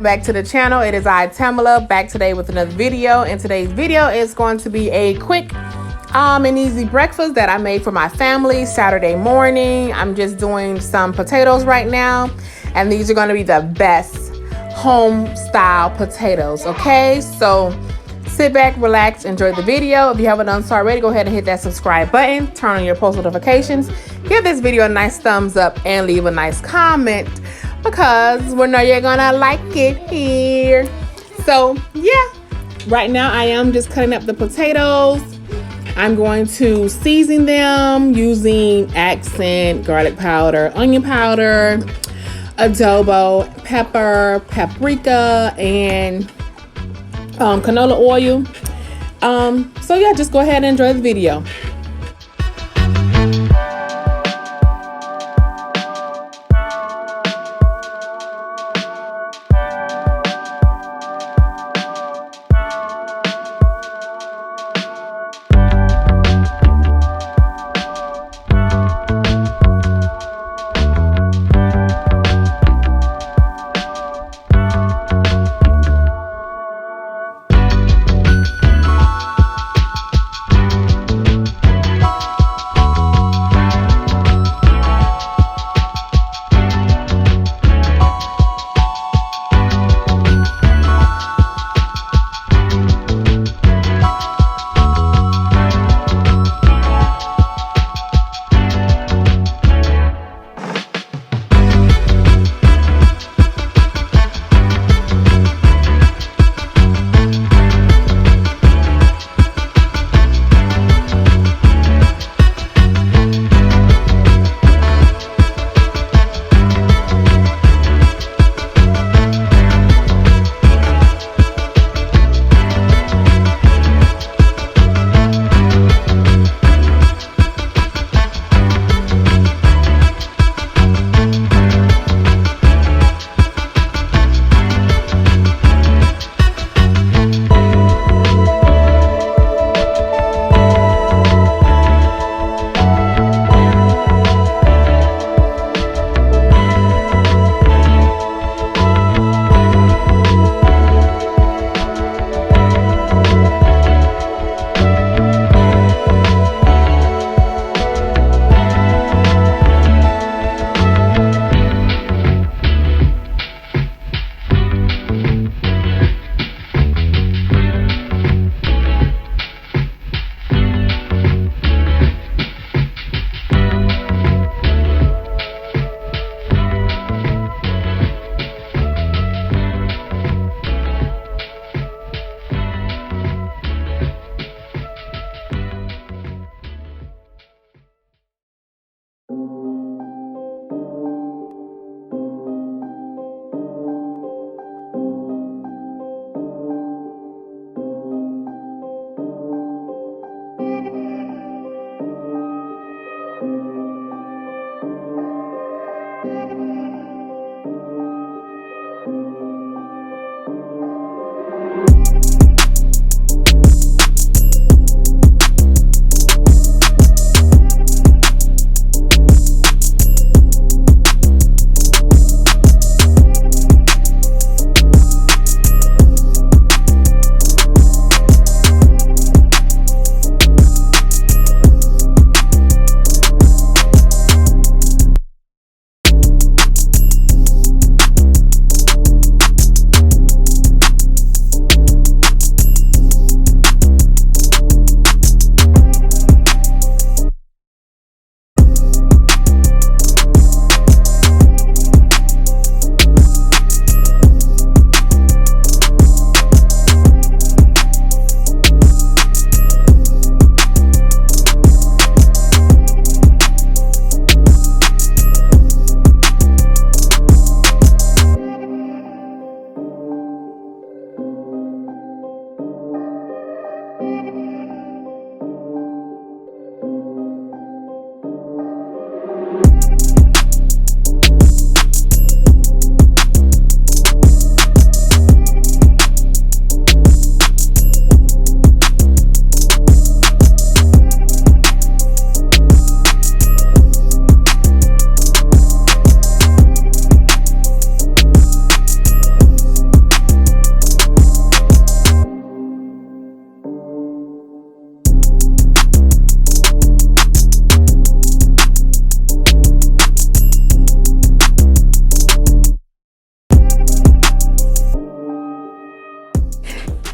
back to the channel. It is I, Tamala, back today with another video. And today's video is going to be a quick and easy breakfast that I made for my family Saturday morning. I'm just doing some potatoes right now, and these are going to be the best home style potatoes. Okay, so sit back, relax, enjoy the video. If you haven't done so already, go ahead and hit that subscribe button, turn on your post notifications, give this video a nice thumbs up, and leave a nice comment because we know you're gonna like it here. So yeah, right now I am just cutting up the potatoes. I'm going to season them using accent, garlic powder, onion powder, adobo, pepper, paprika, and canola oil. So yeah, just go ahead and enjoy the video.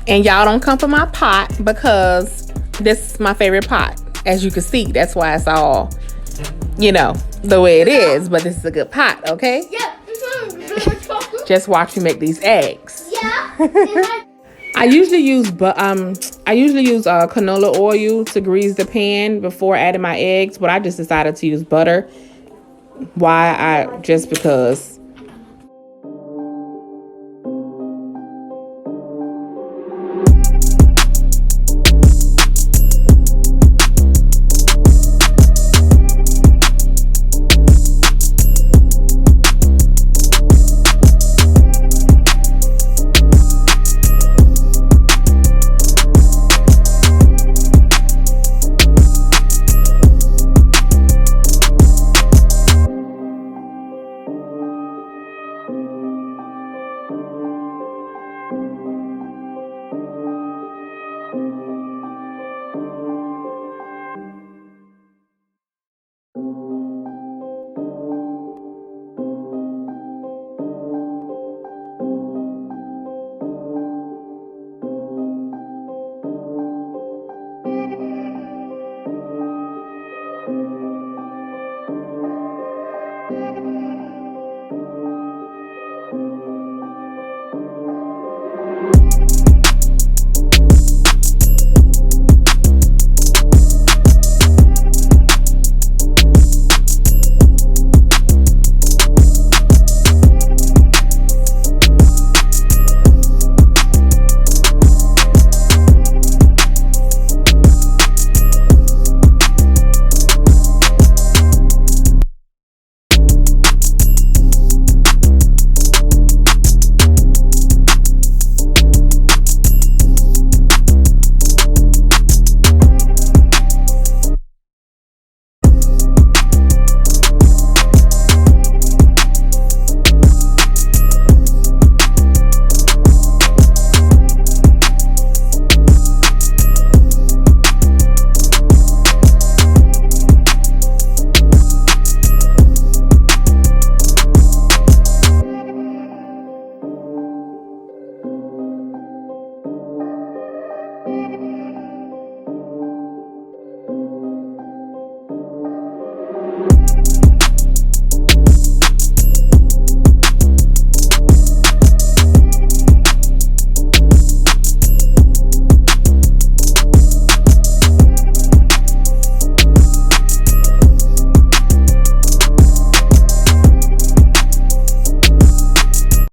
And y'all don't come for my pot because this is my favorite pot. As you can see, that's why it's all, you know, the way it is. But this is a good pot, okay? Yeah. Just watch me make these eggs. Yeah. I usually use canola oil to grease the pan before adding my eggs, but I just decided to use butter. Why? Just because